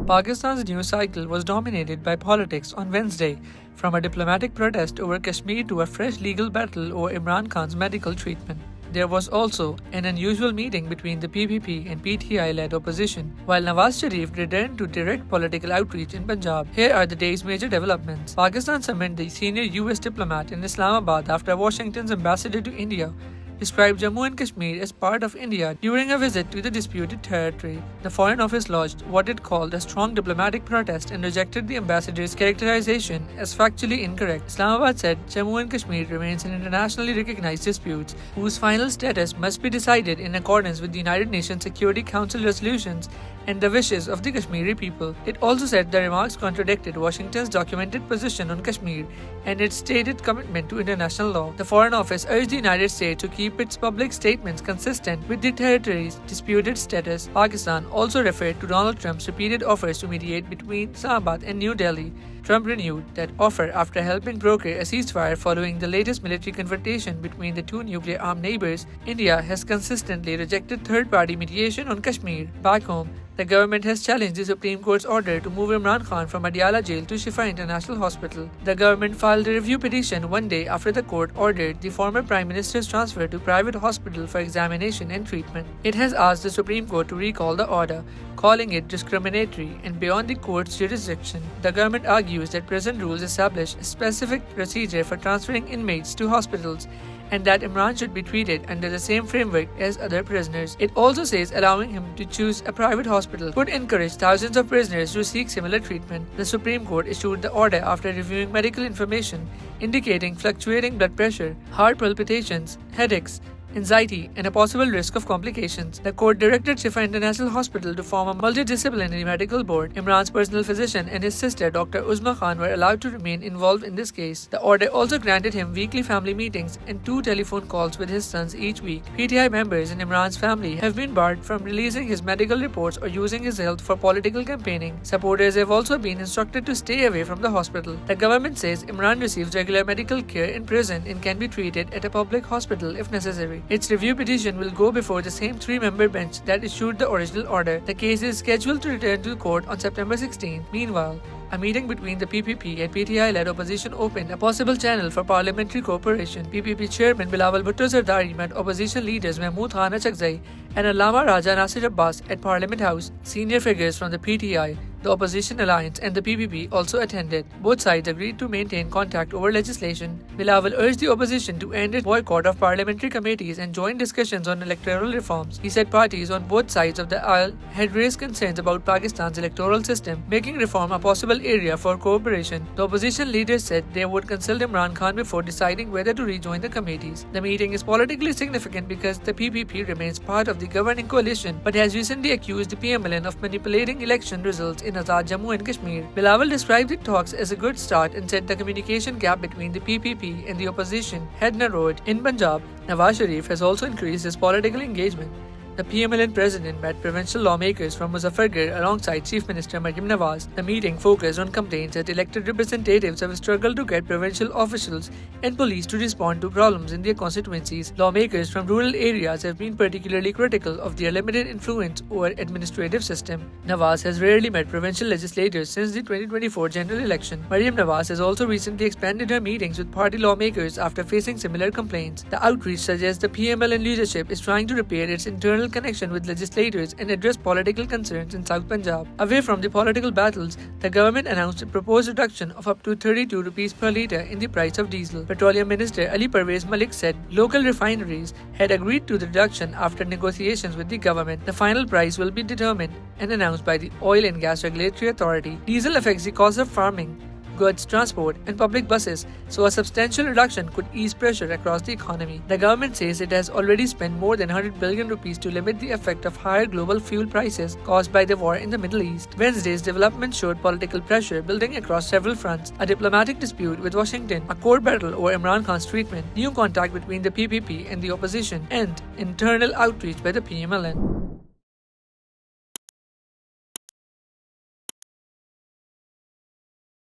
Pakistan's news cycle was dominated by politics on Wednesday, from a diplomatic protest over Kashmir to a fresh legal battle over Imran Khan's medical treatment. There was also an unusual meeting between the PPP and PTI-led opposition, while Nawaz Sharif returned to direct political outreach in Punjab. Here are the day's major developments. Pakistan summoned the senior US diplomat in Islamabad after Washington's ambassador to India described Jammu and Kashmir as part of India during a visit to the disputed territory. The Foreign Office lodged what it called a strong diplomatic protest and rejected the ambassador's characterization as factually incorrect. Islamabad said Jammu and Kashmir remains an internationally recognized dispute whose final status must be decided in accordance with the United Nations Security Council resolutions and the wishes of the Kashmiri people. It also said the remarks contradicted Washington's documented position on Kashmir and its stated commitment to international law. The Foreign Office urged the United States to keep its public statements consistent with the territory's disputed status. Pakistan also referred to Donald Trump's repeated offers to mediate between Islamabad and New Delhi. Trump renewed that offer after helping broker a ceasefire following the latest military confrontation between the two nuclear-armed neighbors. India has consistently rejected third-party mediation on Kashmir. Back home, the government has challenged the Supreme Court's order to move Imran Khan from Adiala jail to Shifa International Hospital. The government filed a review petition one day after the court ordered the former Prime Minister's transfer to private hospital for examination and treatment. It has asked the Supreme Court to recall the order, calling it discriminatory and beyond the court's jurisdiction. The government argues that present rules establish a specific procedure for transferring inmates to hospitals and that Imran should be treated under the same framework as other prisoners. It also says allowing him to choose a private hospital would encourage thousands of prisoners to seek similar treatment. The Supreme Court issued the order after reviewing medical information indicating fluctuating blood pressure, heart palpitations, headaches, anxiety, and a possible risk of complications. The court directed Shifa International Hospital to form a multidisciplinary medical board. Imran's personal physician and his sister, Dr. Uzma Khan, were allowed to remain involved in this case. The order also granted him weekly family meetings and 2 telephone calls with his sons each week. PTI members in Imran's family have been barred from releasing his medical reports or using his health for political campaigning. Supporters have also been instructed to stay away from the hospital. The government says Imran receives regular medical care in prison and can be treated at a public hospital if necessary. Its review petition will go before the same 3-member bench that issued the original order. The case is scheduled to return to court on September 16. Meanwhile, a meeting between the PPP and PTI-led opposition opened a possible channel for parliamentary cooperation. PPP chairman Bilawal Bhutto Zardari met opposition leaders Mahmood Khan Achakzai and Allama Raja Nasir Abbas at Parliament House. Senior figures from the PTI, the opposition alliance, and the PPP also attended. Both sides agreed to maintain contact over legislation. Bilawal urged the opposition to end its boycott of parliamentary committees and join discussions on electoral reforms. He said parties on both sides of the aisle had raised concerns about Pakistan's electoral system, making reform a possible area for cooperation. The opposition leaders said they would consult Imran Khan before deciding whether to rejoin the committees. The meeting is politically significant because the PPP remains part of the governing coalition but has recently accused the PMLN of manipulating election results in Azad Jammu and Kashmir. Bilawal described the talks as a good start and said the communication gap between the PPP and the opposition had narrowed. In Punjab, Nawaz Sharif has also increased his political engagement. The PMLN president met provincial lawmakers from Muzaffargarh alongside Chief Minister Maryam Nawaz. The meeting focused on complaints that elected representatives have struggled to get provincial officials and police to respond to problems in their constituencies. Lawmakers from rural areas have been particularly critical of their limited influence over administrative system. Nawaz has rarely met provincial legislators since the 2024 general election. Maryam Nawaz has also recently expanded her meetings with party lawmakers after facing similar complaints. The outreach suggests the PMLN leadership is trying to repair its internal connection with legislators and address political concerns in South Punjab. Away from the political battles, the government announced a proposed reduction of up to 32 rupees per litre in the price of diesel. Petroleum Minister Ali Parvez Malik said local refineries had agreed to the reduction after negotiations with the government. The final price will be determined and announced by the Oil and Gas Regulatory Authority. Diesel affects the cost of farming, goods transport, and public buses, so a substantial reduction could ease pressure across the economy. The government says it has already spent more than 100 billion rupees to limit the effect of higher global fuel prices caused by the war in the Middle East. Wednesday's development showed political pressure building across several fronts: a diplomatic dispute with Washington, a court battle over Imran Khan's treatment, new contact between the PPP and the opposition, and internal outreach by the PMLN.